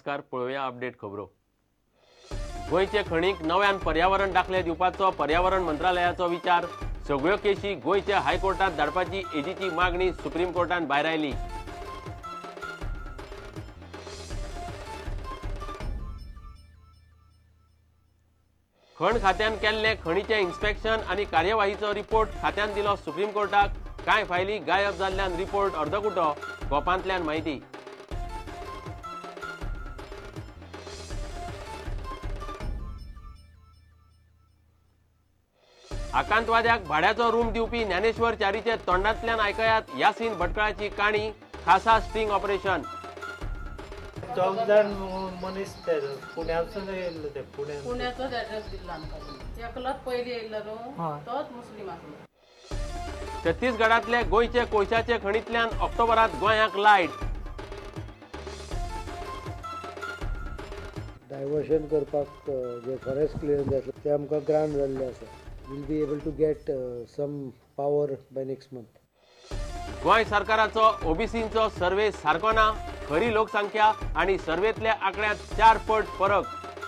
नमस्कार, पळोवया अपडेट खबरो। गोंयचे खणीक नव्यान पर्यावरण दाखले दिवपाचो पर्यावरण मंत्रालयाचो विचार। सगळ्यो केशी गोंयच्या हायकोर्टात धाडपाची एजीची मागणी सुप्रीम कोर्टान भायर आयली। खण खात्यान केल्ले खणीचे इन्स्पेक्शन आनी कार्यवाहीचो रिपोर्ट खात्यान दिलो सुप्रीम कोर्टाक। कांय फायली गायब जाल्ल्यान रिपोर्ट अर्दकुटो, गोपांतल्यान माहिती। आकांतवाद्याक भाड्याचो रूम दिवपी ज्ञानेश्वर च्यारीचे तोंडांतल्यान आयकयात यासीन भटकळाची काणी, खासा स्टिंग ऑपरेशन। दोग जाण मनीस पुण्यासून येयल्ले ते पुण्याचोच एड्रेस दिल्लो आमकां। एकलोच पयलीं येयल्लो न्हू, तोच मुस्लीम आसलो। छत्तीसगडांतले गोंयचे कोळशाचे खणींतल्यान ऑक्टोबरांत गोंयाक लायट। डायवर्शन करपाक जे फॉरेस्ट क्लियरन्स आसा ते आमकां ग्रांट जाल्ले आसा। We'll be able to get some power by next month. Goa सरकाराचो ओबीसींचो सर्वे सारको ना, खरी लोकसंख्या आणि सर्वेतल्या आंकड्यात 4 पट फरक।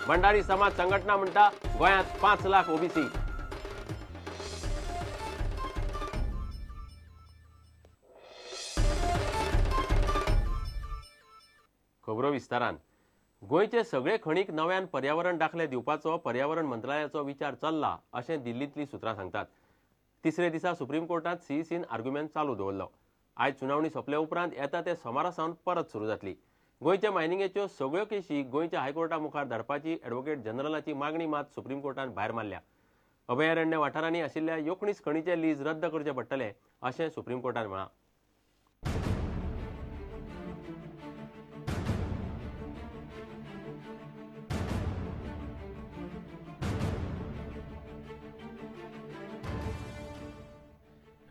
भंडारी समाज संघटना म्हणटा गोंयांत 5 लाख ओबीसी। खबरो विस्तारान। गोंयचे सगळे खणीक नव्यान पर्यावरण दाखले दिवपाचो पर्यावरण मंत्रालयाचो विचार चल्ला अशें दिल्लींतली सुत्रां सांगतात। तिसरे दिसा सुप्रीम कोर्टात सीईसीन आर्ग्युमेंट चालू दवरलो। आयज सुनावणी सोंपले उपरांत येता ते सोमारा सावन परत सुरू जातली। गोंयच्या मायनिंगेच्यो सगळ्यो केशी गोंयच्या हायकोर्टा मुखार धाडपाची एडव्होकेट जनरलाची मागणी मात सुप्रीम कोर्टान भायर मारल्या। अभयारण्य वाठारांनी आशिल्ल्या एकुणीस खणीचे लीज रद्द करचे पडटले अशें सुप्रीम कोर्टान म्हळां।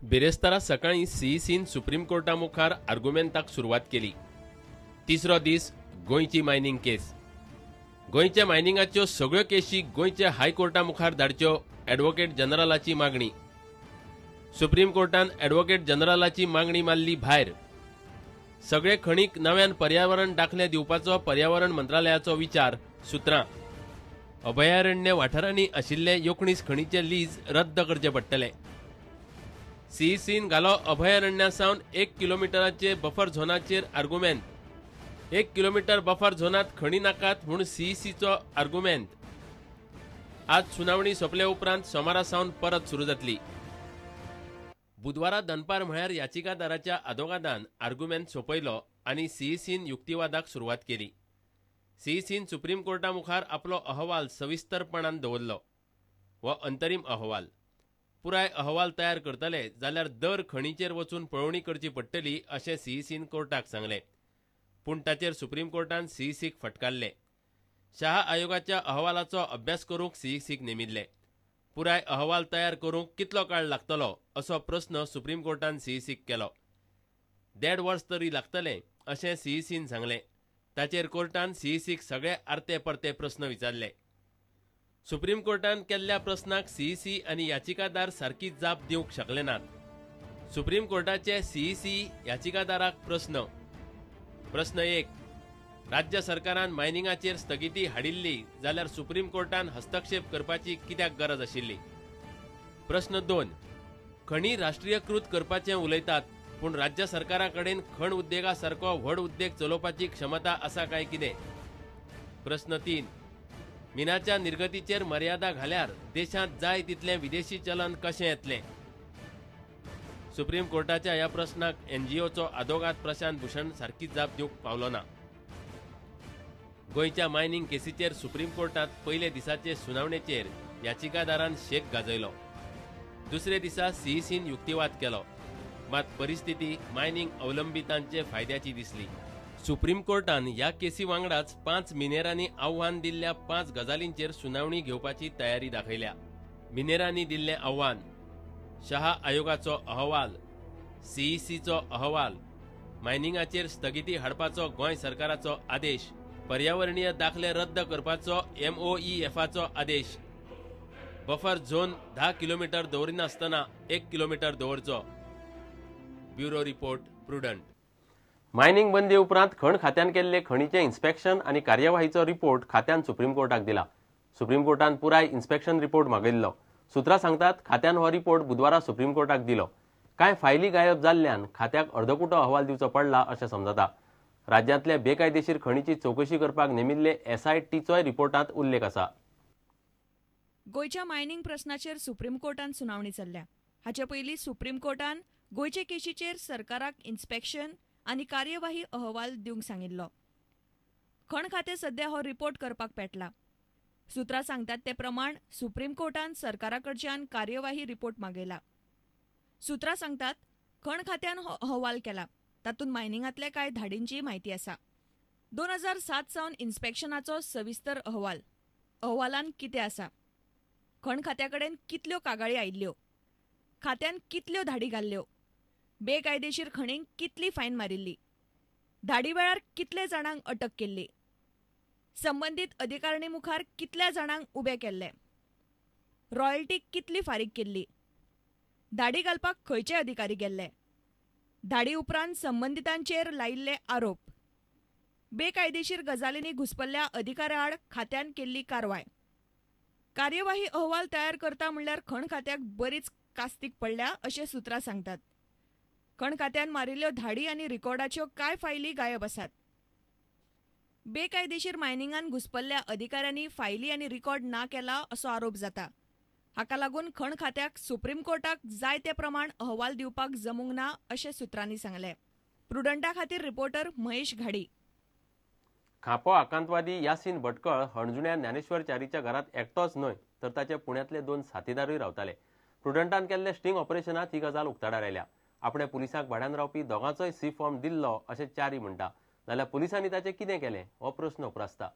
बिरेस्तारा सकाळी सीईसीन सुप्रीम कोर्टा मुखार आर्ग्युमेंटाक सुरवात केली। तिसरो दीस गोंयची मायनिंग केस। गोंयच्या मायनिंगाच्यो सगळ्यो केशी गोंयच्या हायकोर्टा मुखार धाडच्यो एडव्होकेट जनरलाची मागणी। सुप्रीम कोर्टान एडव्होकेट जनरलाची मागणी मारली भायर। सगळे खणीक नव्यान पर्यावरण दाखले दिवपाचो पर्यावरण मंत्रालयाचो विचार, सुत्रां। अभयारण्य वाठारांनी आशिल्ले 19 खणीचे लीज रद्द करचे पडटले। सीईसीन घालो अभयारण्यासावन 1 किलोमिटराचे बफर झोनाचेर आर्ग्युमेंट। 1 किलोमिटर बफर झोनात खणी नाकात म्हूण सीईसीचो आर्ग्युमेंट। आज सुनावणी सोंपले उपरांत सोमारा सावन परत सुरू जातली। बुधवारा दनपार म्हळ्यार याचिकादाराच्या आदोगादान आर्ग्युमेंट सोंपयलो आनी सीईसीन युक्तिवादाक सुरवात केली। सीईसीन सुप्रीम कोर्टा मुखार आपलो अहवाल सविस्तरपणान दवरलो। हो अंतरीम अहवाल। पुराय अहवाल तयार करतले जाल्यार दर खणीचेर वचून पळोवणी करची पडटली अशें सीईसीन कोर्टाक सांगलें। पूण ताचेर सुप्रीम कोर्टान सीईसीक फटकारले। शाह आयोगाच्या अहवालाचो अभ्यास करूंक सीईसीक नेमिल्ले। पुराय अहवाल तयार करूंक कितलो काळ लागतलो असो प्रस्न सुप्रीम कोर्टान सीईसीक केलो। 1.5 वर्स तरी लागतले अशें सीईसीन सांगलें। ताचेर कोर्टान सीईसीक सगळे आर्ते परते प्रस्न विचारले। सुप्रीम कोर्टान केल्ल्या प्रस्नाक सीईसी आनी याचिकादार सारकी जाप दिवंक शकले नात। सुप्रीम कोर्टाचे सीईसी याचिकादाराक प्रस्न। प्रस्न 1, राज्य सरकारान मायनिंगाचेर स्थगिती हाडिल्ली जाल्यार सुप्रीम कोर्टान हस्तक्षेप करपाची कित्याक गरज आशिल्ली। प्रस्न 2, खणी राष्ट्रीयकृत करपाचें उलयतात पूण राज्य सरकारा कडेन खण उद्देगा सारको व्हड उद्देग चलोवपाची क्षमता आसा काय कितें। प्रस्न 3, मिनाच्या निर्गतीचेर मर्यादा घाल्यार देशांत जाय तितलें विदेशी चलन कशें येतलें। सुप्रीम कोर्टाच्या ह्या प्रस्नाक एनजीओचो आदोगाद प्रशांत भूषण सारकी जाप दिवंक पावलो ना। गोंयच्या मायनिंग केसीचेर सुप्रीम कोर्टांत पयले दिसाचे सुनावणेचेर याचिकादारान शेक गाजयलो। दुसरे दिसा सीईसीन युक्तिवाद केलो, मात परिस्थिती मायनिंग अवलंबितांचे फायद्याची दिसली। सुप्रीम कोर्टान ह्या केसी वांगडाच 5 मिनेरांनी आव्हान दिल्ल्या 5 गजालींचेर सुनावणी घेवपाची तयारी दाखयल्या। मिनेरांनी दिल्लें आव्हान, शाह आयोगाचो अहवाल, सीईसीचो अहवाल, मायनिंगाचेर स्थगिती हाडपाचो गोंय सरकाराचो आदेश, पर्यावरणीय दाखले रद्द करपाचो MOEFचो आदेश, बफर झोन 10 किलोमीटर दवरिनासतना 1 किलोमीटर दवरचो। Bureau report, prudent. मायनिंग बंदी उपरांत खण खात्यान केल्ले खणीचे इन्स्पेक्शन आणि कार्यवाहीचो रिपोर्ट खात्यान सुप्रीम कोर्टाक दिला. सुप्रीम कोर्टान पुराय इन्स्पेक्शन रिपोर्ट मागिल्लो. सुत्रां सांगतात खात्यान हो रिपोर्ट बुधवारा सुप्रीम कोर्टाक दिलो. कांय फायली गायब जाल्ल्यान खात्याक अर्दकुटो अहवाल दिवचो पडला अशें समजता. राज्यांतल्या बेकायदेशीर खणीची चौकशी करपाक नेमिल्ले SITचोय रिपोर्टांत उल्लेख आसा. गोयच्या मायनिंग प्रस्नाचेर सुप्रीम कोर्टान सुनावणी चल्ल्या. हाचे पयलीं सुप्रीम कोर्टान गोयचे केशीचेर सरकाराक इन्स्पेक्शन आनी कार्यवाही अहवाल दिवंक सांगिल्लो. खण खातें सध्या हो रिपोर्ट करपाक पेटला. सुत्रां सांगतात ते प्रमाण सुप्रीम कोर्टान सरकाराकडच्यान कार्यवाही रिपोर्ट मागयला. सुत्रां सांगतात खण खात्यान हो अहवाल केला. तातूंत मायनिंगांतल्या कांय धाडींची म्हायती आसा. 2007 सावन इन्स्पेक्शनाचो सविस्तर अहवाल. अहवालान कितें आसा? खण खात्याकडेन कितल्यो कागाळी आयिल्ल्यो, खात्यान कितल्यो धाडी घाल्ल्यो, बेकायदेशीर खणींक कितली फायन मारिल्ली, धाडी वेळार कितले जाणांक अटक केल्ली, संबंदीत अधिकारिणी मुखार कितल्या जाणांक उबे केल्ले, रॉयल्टी कितली फारीक केल्ली, धाडी घालपाक खंयचे अधिकारी गेल्ले, धाडी उपरांत संबंदितांचेर लायिल्ले आरोप, बेकायदेशीर गजालींनी घुसपल्ल्या अधिकाऱ्या आड खात्यान केल्ली कारवाय. कार्यवाही अहवाल तयार करता म्हणल्यार खण खात्याक बरीच कास्तीक पडल्या अशें सुत्रां सांगतात. खण खात्यान मारिल्ल्यो धाडी आनी रिकॉर्डाच्यो कांय फायली गायब आसात. बेकायदेशीर मायनिंगान घुसपल्ल्या अधिकाऱ्यांनी फायली आनी रिकॉर्ड ना केला असो आरोप जाता. हाका लागून खण खात्याक सुप्रीम कोर्टाक जाय ते प्रमाण अहवाल दिवपाक जमूंक ना अशें सुत्रांनी सांगलें. प्रुडंटा खातीर रिपोर्टर महेश घाडी. खापो आकांतवादी यासीन भटकळ हणजुण्या ज्ञानेश्वर च्यारीच्या घरात एकटोच न्हय तर ताचे पुण्यातले 2 साथीदारूय रावताले. प्रुडंटान केल्ले स्टिंग ऑपरेशनात ही गजाल उक्ताडार आयल्या. आपणे पुलिसांक भाड्यान रावपी दोगांचोय सी फॉर्म दिल्लो अशें च्यारी म्हणटा. जाल्यार पुलिसांनी ताचें कितें केलें हो प्रस्न उपरासता.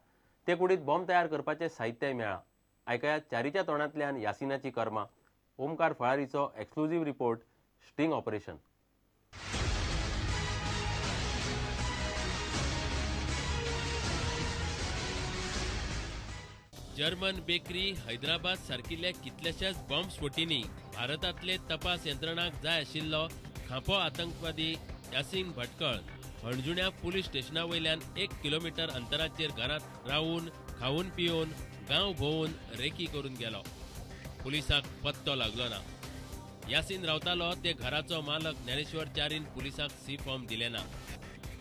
ते कुडीत बॉम्ब तयार करपाचें साहित्यय मेळ्ळां. आयकयात च्यारीच्या तोंडांतल्यान यासिनाची कर्मां. ओमकार फळारीचो exclusive report sting operation. German bakery Hyderabad सारकिल्ल्या कितल्याशाच बॉम्ब स्फोटींनी भारतातले तपास यंत्रणांक जाय आशिल्लो खांपो आतंकवादी यासीन भटकळ हणजुण्या पुलीस स्टेशना वयल्यान 1 किलोमीटर अंतराचेर घरांत रावून खावून पिवून गांव भोंवून रेकी करून गेलो. पुलिसांक पत्तो लागलो ना. यासीन रावतालो ते घराचो मालक ज्ञानेश्वर च्यारीन पुलिसांक सी फॉर्म दिले ना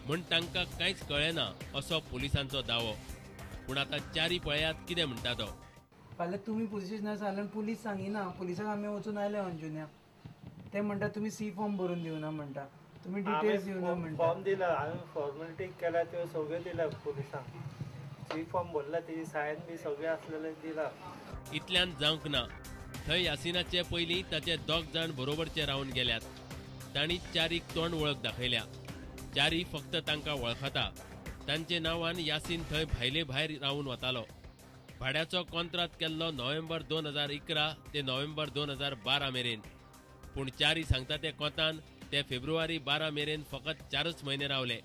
म्हूण तांकां कांयच कळेना असो पुलिसांचो दावो. पूण आतां च्यारी पळयात कितें म्हणटा तो. फाल्यां तुमी पुलीस स्टेशनार सांगल्यार पुलीस सांगिना. पुलिसाक आमी वचून आयले अंजुन्या. ते म्हणटा तुमी सी फॉर्म भरून दिवना म्हणटा, तुमी डिटेल्स दिवना म्हणटा. फॉर्म दिला, हांवें फॉर्मेलिटी केल्या त्यो सगळ्यो दिल्या पुलिसांक. सी फॉर्म भरला, तेजी सायन बी सगळें आसलेलें दिला. इतल्यान जावंक ना. थंय यासिनाचे पयलीं ताचे 2 जाण बरोबरचे रावन गेल्यात. तांणी च्यारीक तोंड वळख दाखयल्या. च्यारी फक्त तांकां वळखता. तांचे नांवान यासीन थंय भायले भायर रावून वतालो. भाड्याचो कॉन्ट्राक्ट केल्लो नोव्हेंबर 2011 ते नोव्हेंबर 2012 मेरेन. पूण च्यारी सांगता ते कोंतान ते फेब्रुवारी 12 मेरेन फकत 4च म्हयने रावले.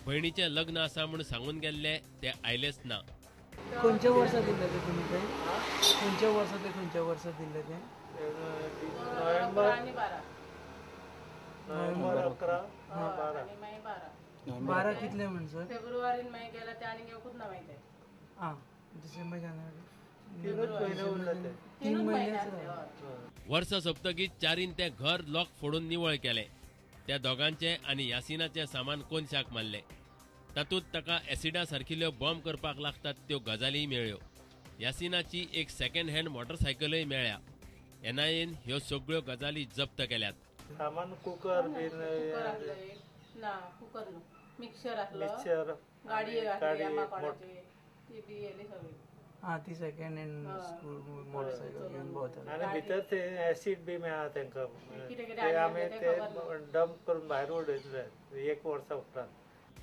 भयणीचें लग्न आसा म्हूण सांगून गेल्ले ते आयलेच ना. खंयच्या वर्सा दिल्ले ते तुमी ते? खंयच्या वर्सा दिल्ले ते? नोव्हेंबर 11 12 कितले म्हणसर? फेब्रुवारीन मागीर गेला ते आनी येवकूच ना मागीर ते. डिसेंबर जानेवारी 3 महिने असले. वर्स सोंपतकीच च्यारीन ते घर लॉक फोडून निवळ केले. त्या दोगांचे आनी यासिनाचे सामान कोनशाक मारले. तातूंत ताका एसिडा सारकिल्ल्यो बॉम्ब करपाक लागतात त्यो गजाली मेळ्ळ्यो. यासिनाची एक सेकंड हँड मोटरसायकलय मेळ्ळ्या. NIAन ह्यो सगळ्यो गजाली जप्त केल्यात. सामान कुकर बीन ना, कुकर न्हू, मिक्सर आसलो, मिक्सर, गाडी आसली माकोणाची, ती बी येली सगळी. ती सेकंड हँड मोटरसायकल घेवन भोंवताले. आनी भितर ते एसीड बी मेळ्ळा तांकां. कितें ते आमी ते डंप करून भायर उडयतले 1 वर्सा उपरांत.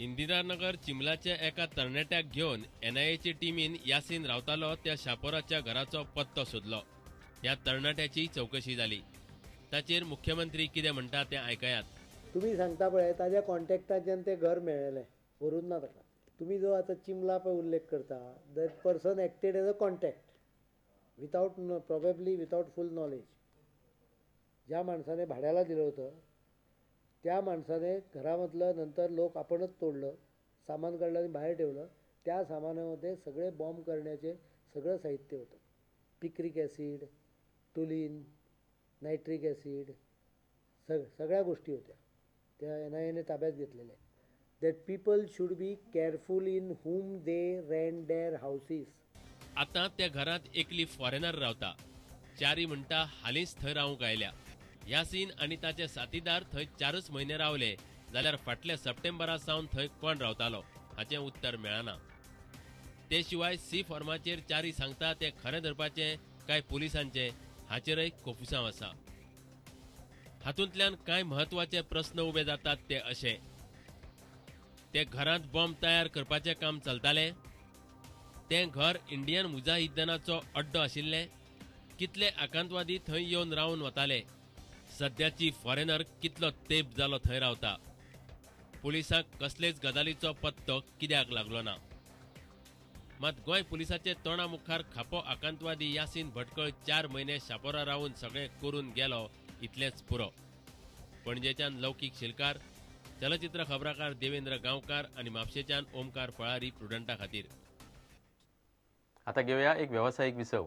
इंदिरानगर चिंबलाच्या एका तरणाट्याक घेवन NIAचे टिमीन यासीन रावतालो त्या शापोराच्या घराचो पत्तो सोदलो. ह्या तरणाट्याची चौकशी जाली. ताचेर मुख्यमंत्री कितें म्हणटा तें आयकयात. तुम्ही सांगता पळय ताज्या कॉन्टॅक्टाच्यान ते घर मेळ्ळेलें, व्हरून ना ताका. तुम्ही जो आतां चिमला पळय उल्लेख करता, that person acted as a contact probably without full knowledge. ज्या माणसाने भाड्याला दिलं होतं त्या माणसाने घरामधलं नंतर लोक आपणच तोडलं, सामान काढलं आणि बाहेर ठेवलं. त्या सामानामध्ये सगळे बॉम्ब करण्याचे सगळं साहित्य होतं. पिक्रिक ॲसिड, टुलिन, नायट्रिक ॲसिड, सगळ्या गोष्टी होत्या. त्या NIA ने ताब्यात घेतलेल्या. That people should be careful in whom they rent their houses. आता त्या घरात एकली फॉरेनर रावता. चारी म्हणटा हालींच थंय रावूंक आयल्या. यासीन आनी ताचे साथीदार थंय 4च म्हयने रावले जाल्यार फाटल्या सप्टेंबरा सावन थंय कोण रावतालो हाचें उत्तर मेळना. ते शिवाय सी फॉर्माचेर चारी सांगता ते खरें धरपाचें काय पुलिसांचें हाचेरय कोफुसांव आसा. हातूंतल्यान कांय म्हत्वाचे प्रस्न उबे जातात ते अशे. ते घरांत बॉम्ब तयार करपाचें काम चलतालें? तें घर इंडियन मुजाहिद्दीनाचो अड्डो आशिल्लें? कितले आकांतवादी थंय येवन रावन वताले? सद्याची फॉरेनर कितलो तेंप जालो थंय रावता? पुलिसांक कसलेच गजालीचो पत्तो कित्याक लागलो ना? मात गोंय पुलिसाचे तोंडा मुखार खापो आकांतवादी यासीन भटकळ 4 म्हयने शापोरा रावून सगळें करून गेलो इतलेंच पुरो. पणजेच्यान लौकीक शिलकार, चलचित्र खबराकार देवेंद्र गांवकार आनी म्हापशेच्यान ओमकार पळारी प्रुडंटा खातीर. आता घेऊया एक व्यावसायिक विसव.